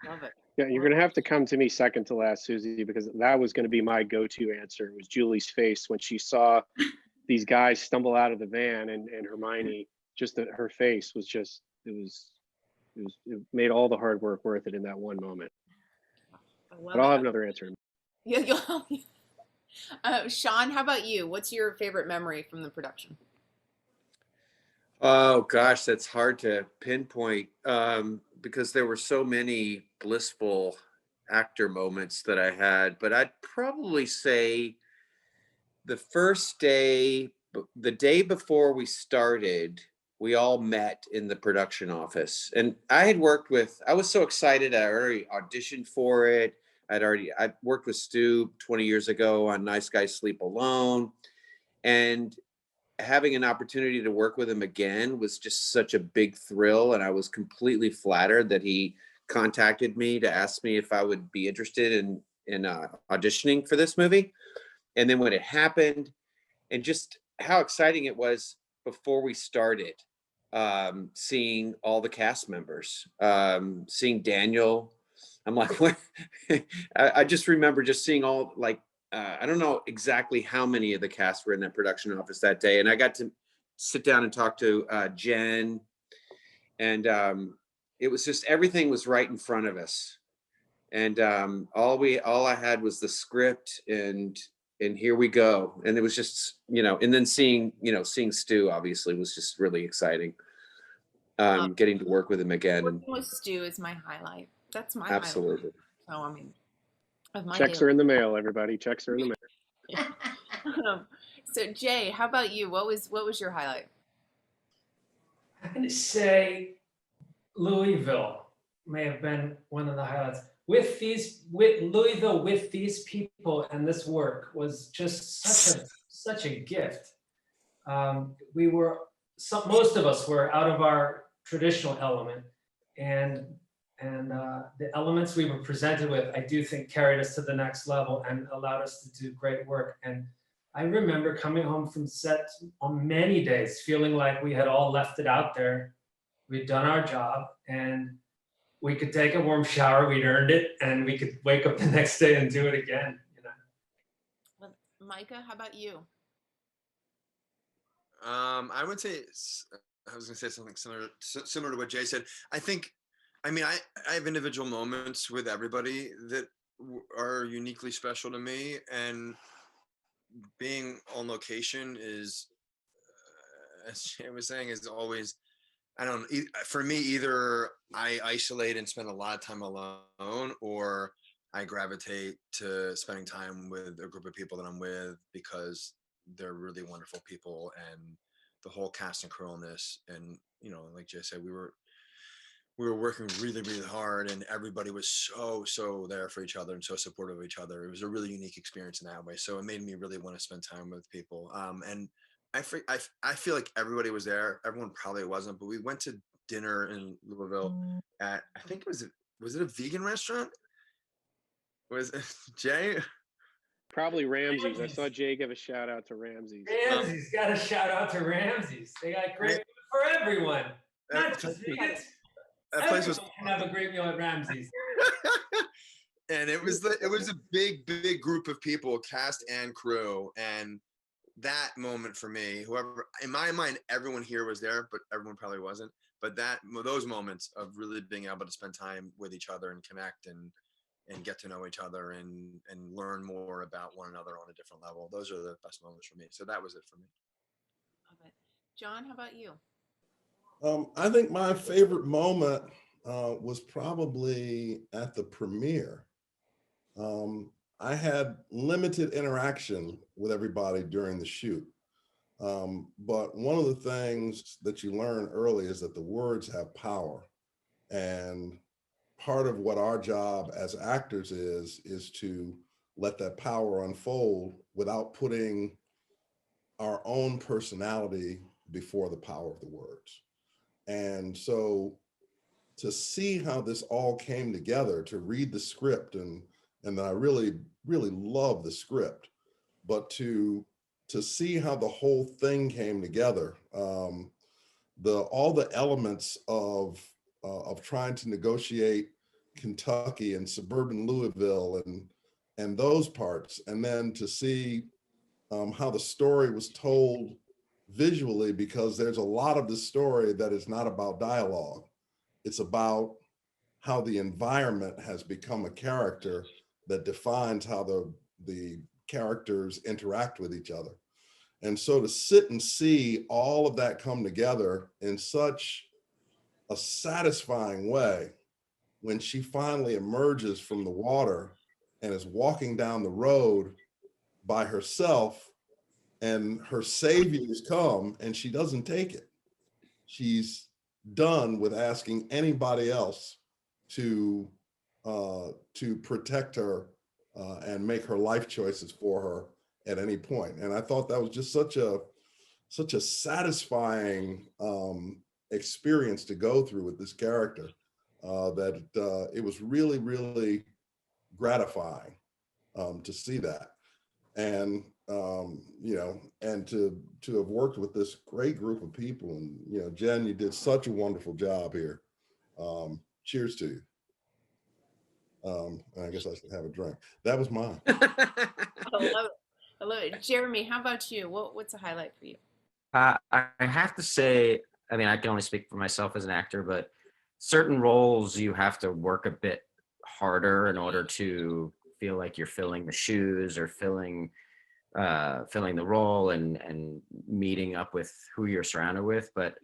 Love it. Yeah, you're gonna have to come to me second to last, Soozie, because that was gonna be my go-to answer. It was Julie's face when she saw these guys stumble out of the van, and Hermione, just her face was just, it made all the hard work worth it in that one moment. But I'll have another answer. Yeah, Sean, how about you? What's your favorite memory from the production? Oh gosh, that's hard to pinpoint because there were so many blissful actor moments that I had, but I'd probably say the first day, the day before we started, we all met in the production office, and I was so excited. I already auditioned for it. I worked with Stu 20 years ago on Nice Guys Sleep Alone, and having an opportunity to work with him again was just such a big thrill. And I was completely flattered that he contacted me to ask me if I would be interested in auditioning for this movie. And then when it happened, and just how exciting it was before we started, seeing all the cast members, seeing Daniel. I'm like, what? I just remember just seeing all, like, I don't know exactly how many of the cast were in that production office that day. And I got to sit down and talk to Jen. And it was just, everything was right in front of us. And all I had was the script, and here we go. And it was just, and then seeing Stu obviously was just really exciting. Getting to work with him again. Working with Stu is my highlight. That's my absolutely. Highlight. So, I mean, checks are in the mail, everybody. Checks are in the mail. So Jay, how about you? What was your highlight? I'm going to say Louisville may have been one of the highlights. With Louisville, with these people and this work was just such a gift. Most of us were out of our traditional element, and the elements we were presented with, I do think, carried us to the next level and allowed us to do great work. And I remember coming home from set on many days, feeling like we had all left it out there. We'd done our job, and we could take a warm shower, we'd earned it, and we could wake up the next day and do it again, you know? Well, Micah, how about you? I would say I was gonna say something similar to what Jay said. I mean, I have individual moments with everybody that are uniquely special to me, and being on location is, as Jay was saying, is always, I don't know, for me, either I isolate and spend a lot of time alone, or I gravitate to spending time with a group of people that I'm with because they're really wonderful people, and the whole cast and crew on this. And, you know, like Jay said, we were working really, really hard, and everybody was so there for each other and so supportive of each other. It was a really unique experience in that way. So it made me really want to spend time with people. And I feel like everybody was there. Everyone probably wasn't, but we went to dinner in Louisville at, I think was it a vegan restaurant? Was it, Jay? Probably Ramsey's. I saw Jay give a shout out to Ramsey's. Ramsey's, got a shout out to Ramsey's. They got great food for everyone. Not just vegans. That place was, everyone can have a great meal at Ramsey's. and it was a big group of people, cast and crew, and that moment for me, whoever, in my mind, everyone here was there, but everyone probably wasn't. But those moments of really being able to spend time with each other and connect and get to know each other and learn more about one another on a different level, those are the best moments for me. So that was it for me. Love it. John, how about you? I think my favorite moment was probably at the premiere. I had limited interaction with everybody during the shoot. But one of the things that you learn early is that the words have power. And part of what our job as actors is to let that power unfold without putting our own personality before the power of the words. And so to see how this all came together, to read the script, and then I really love the script, but to see how the whole thing came together, all the elements of trying to negotiate Kentucky and suburban Louisville and those parts, and then to see how the story was told visually, because there's a lot of the story that is not about dialogue. It's about how the environment has become a character that defines how the characters interact with each other. And so to sit and see all of that come together in such a satisfying way, when she finally emerges from the water and is walking down the road by herself, and her saviors come and she doesn't take it. She's done with asking anybody else to protect her and make her life choices for her at any point. And I thought that was just such a satisfying experience to go through with this character, that it was really, really gratifying to see that. And you know, and to have worked with this great group of people. And, you know, Jen, you did such a wonderful job here. Cheers to you. And I guess I should have a drink. That was mine. I love it. Jeremy, how about you? What's a highlight for you? I have to say, I mean, I can only speak for myself as an actor, but certain roles you have to work a bit harder in order to feel like you're filling the shoes or filling the role and meeting up with who you're surrounded with. But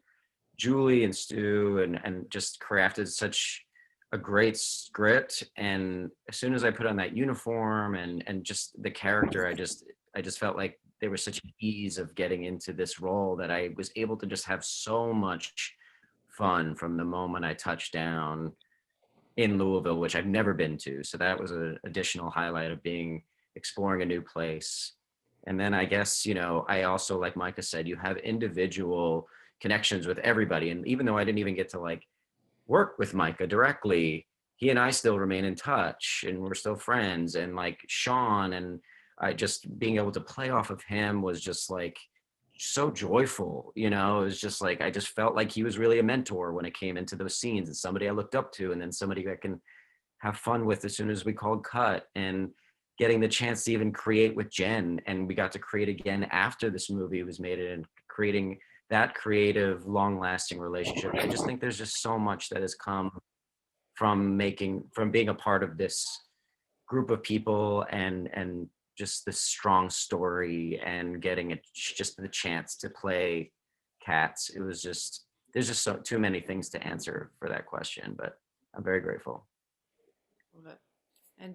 Julie and Stu and just crafted such a great script. And as soon as I put on that uniform and just the character, I just felt like there was such an ease of getting into this role that I was able to just have so much fun from the moment I touched down in Louisville, which I've never been to. So that was an additional highlight of exploring a new place. And then I guess, you know, I also, like Micah said, you have individual connections with everybody. And even though I didn't even get to like work with Micah directly, he and I still remain in touch and we're still friends. And like Sean and I just being able to play off of him was just like so joyful, you know. It was just like I just felt like he was really a mentor when it came into those scenes, and somebody I looked up to, and then somebody I can have fun with as soon as we called cut. And getting the chance to even create with Jen, and we got to create again after this movie was made, and creating that creative, long-lasting relationship. I just think there's just so much that has come from being a part of this group of people, and just this strong story, and getting just the chance to play KATZ. It was just, there's just too many things to answer for that question, but I'm very grateful. Love it. And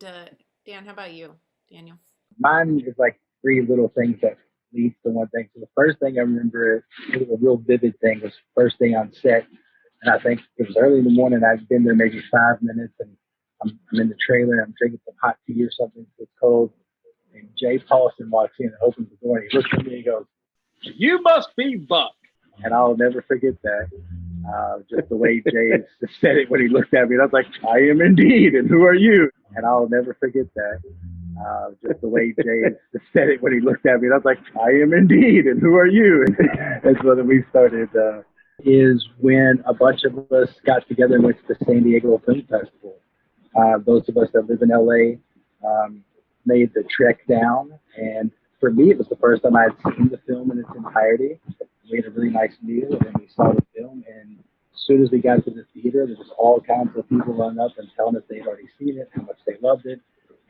Dan, how about you, Daniel? Mine is like three little things that leads to one thing. So the first thing I remember, it was a real vivid thing, was first day on set. And I think it was early in the morning. I'd been there maybe 5 minutes, and I'm in the trailer. I'm drinking some hot tea or something. It's cold. And Jay Paulson walks in and opens the door, and he looks at me and goes, "You must be Buck." And I'll never forget that. Just the way Jay said it when he looked at me. And I was like, "I am indeed, and who are you?" And I'll never forget that. Just the way Jay said it when he looked at me. And I was like, "I am indeed, and who are you?" That's when we started, is when a bunch of us got together and went to the San Diego Film Festival. Those of us that live in LA made the trek down. And for me, it was the first time I had seen the film in its entirety. We had a really nice meal, and then we saw the film. And as soon as we got to the theater, there was all kinds of people running up and telling us they'd already seen it, how much they loved it.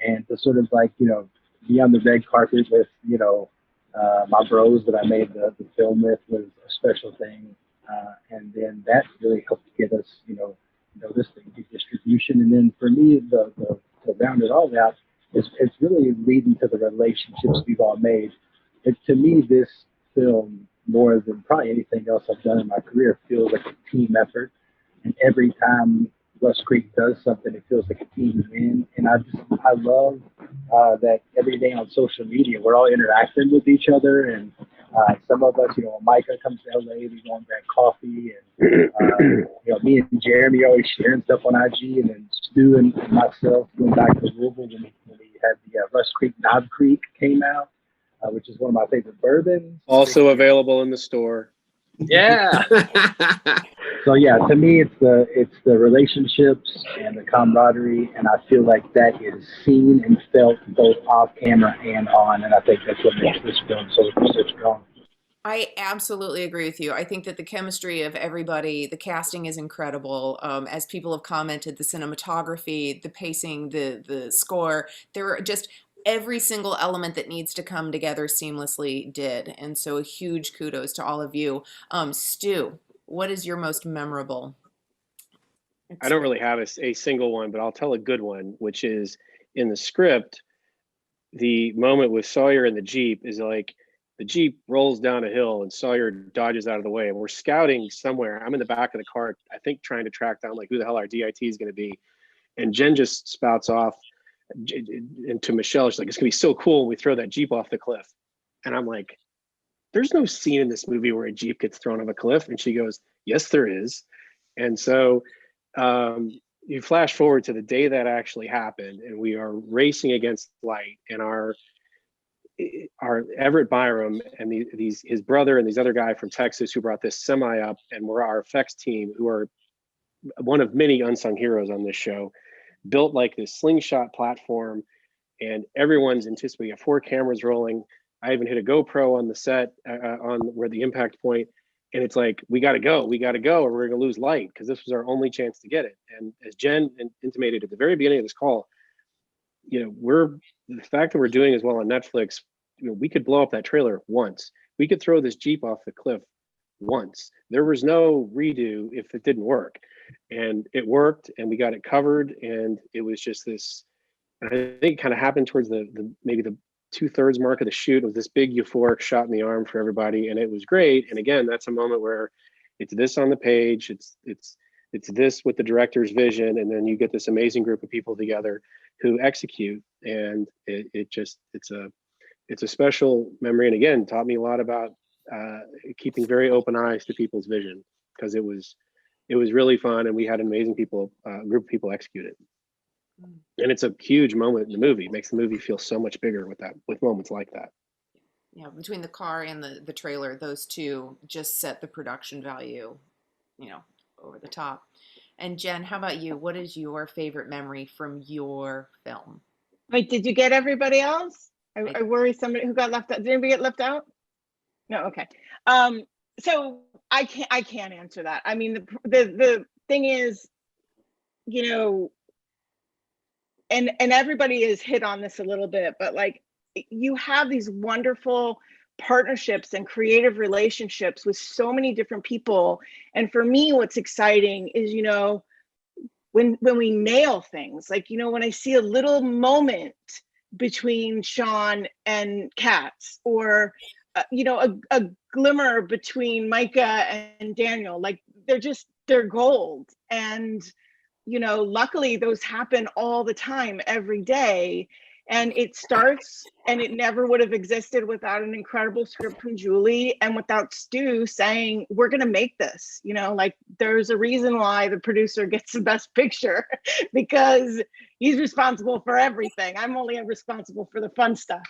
And to sort of like, you know, be on the red carpet with, you know, my bros that I made the film with was a special thing. And then that really helped get us, you know, this thing, big distribution. And then for me, to round it all out, it's really leading to the relationships we've all made. To me, this film, more than probably anything else I've done in my career, feels like a team effort. And every time Rust Creek does something, it feels like a team win. And I love that every day on social media, we're all interacting with each other. And some of us, you know, when Micah comes to LA, we go and grab coffee. And, you know, me and Jeremy always sharing stuff on IG. And then Stu and myself going back to Louisville when we had the Rust Creek Knob Creek came out, which is one of my favorite bourbons. Also available in the store. Yeah. So yeah, to me, it's the relationships and the camaraderie, and I feel like that is seen and felt both off camera and on, and I think that's what makes this film so strong. I absolutely agree with you. I think that the chemistry of everybody, the casting is incredible. As people have commented, the cinematography, the pacing, the score, there are just every single element that needs to come together seamlessly did. And so a huge kudos to all of you. Stu, what is your most memorable? I don't really have a single one, but I'll tell a good one, which is in the script. The moment with Sawyer in the Jeep is like the Jeep rolls down a hill and Sawyer dodges out of the way, and we're scouting somewhere. I'm in the back of the car, I think, trying to track down like who the hell our DIT is going to be. And Jen just spouts off into Michelle. She's like, "It's gonna be so cool when we throw that Jeep off the cliff." And I'm like, "There's no scene in this movie where a Jeep gets thrown off a cliff." And she goes, "Yes, there is." And so you flash forward to the day that actually happened, and we are racing against light, and our Everett Byram and his brother and these other guy from Texas who brought this semi up, and we're our effects team, who are one of many unsung heroes on this show, built like this slingshot platform, and everyone's anticipating 4 cameras rolling. I even hit a GoPro on the set on where the impact point, and it's like, we got to go, or we're going to lose light, because this was our only chance to get it. And as Jen intimated at the very beginning of this call, you know, the fact that we're doing as well on Netflix, you know, we could blow up that trailer once. We could throw this Jeep off the cliff once. There was no redo if it didn't work. And it worked, and we got it covered, and it was just this, I think it kind of happened towards maybe the 2/3 mark of the shoot. It was this big euphoric shot in the arm for everybody, and it was great. And again, that's a moment where it's this on the page, it's this with the director's vision, and then you get this amazing group of people together who execute, and it's a special memory. And again, taught me a lot about keeping very open eyes to people's vision, because it was really fun, and we had an amazing group of people execute it. And it's a huge moment in the movie. It makes the movie feel so much bigger with moments like that. Yeah, between the car and the trailer, those two just set the production value, over the top. And Jen, how about you? What is your favorite memory from your film? Wait, did you get everybody else? I worry somebody who got left out. Did anybody get left out? No, okay. So I can't answer that. I mean, the thing is, and everybody has hit on this a little bit, but like, you have these wonderful partnerships and creative relationships with so many different people. And for me, what's exciting is, when we nail things, like, when I see a little moment between Sean and KATZ, or a glimmer between Micah and Daniel, like they're gold. And luckily those happen all the time, every day. And it starts, and it never would have existed without an incredible script from Julie and without Stu saying, we're going to make this. Like, there's a reason why the producer gets the best picture, because he's responsible for everything. I'm only responsible for the fun stuff.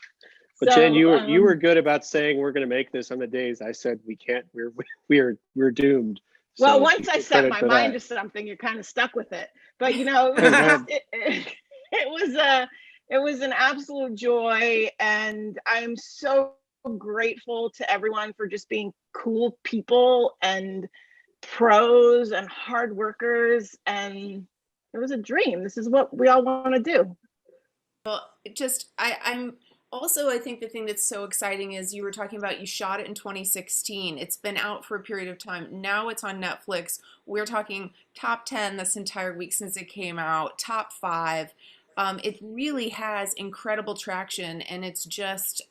But So, Jen, you were good about saying we're going to make this on the days I said we can't. We're doomed. Well, So once I set my mind to something, you're kind of stuck with it. But it was an absolute joy, and I'm so grateful to everyone for just being cool people and pros and hard workers. And it was a dream. This is what we all want to do. Well, I'm also, I think the thing that's so exciting is you were talking about you shot it in 2016. It's been out for a period of time. Now it's on Netflix. We're talking top 10 this entire week since it came out, top 5. It really has incredible traction, and it's just,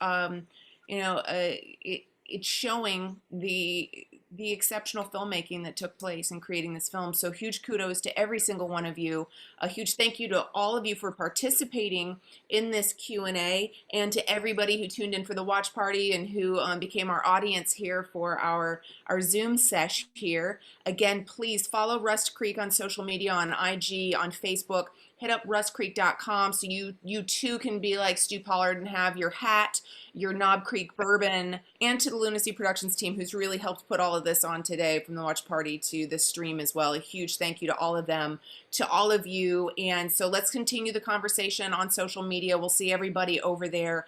it's showing the exceptional filmmaking that took place in creating this film. So huge kudos to every single one of you. A huge thank you to all of you for participating in this Q&A, and to everybody who tuned in for the watch party and who became our audience here for our Zoom sesh here. Again, please follow Rust Creek on social media, on IG, on Facebook. Hit up rustcreek.com so you too can be like Stu Pollard and have your hat, your Knob Creek bourbon, and to the Lunacy Productions team who's really helped put all of this on today, from the watch party to this stream as well. A huge thank you to all of them, to all of you. And so let's continue the conversation on social media. We'll see everybody over there.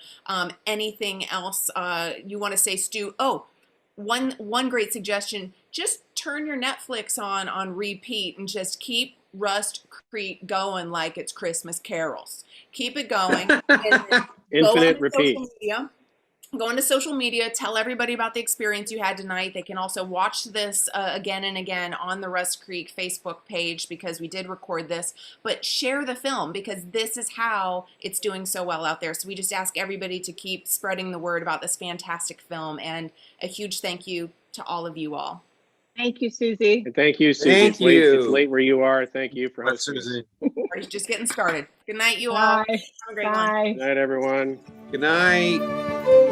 Anything else you want to say, Stu? Oh, one great suggestion, just turn your Netflix on repeat and just keep Rust Creek going like it's Christmas carols. Keep it going. Infinite repeat. Go into social media, tell everybody about the experience you had tonight. They can also watch this again and again on the Rust Creek Facebook page, because we did record this. But share the film, because this is how it's doing so well out there. So we just ask everybody to keep spreading the word about this fantastic film. And a huge thank you to all of you all. Thank you, Soozie. And thank you, Soozie. Thank you. It's late where you are. Thank you for hosting us. Party's just getting started. Good night, you all. Bye. Have a great one. Bye. Good night, everyone. Good night.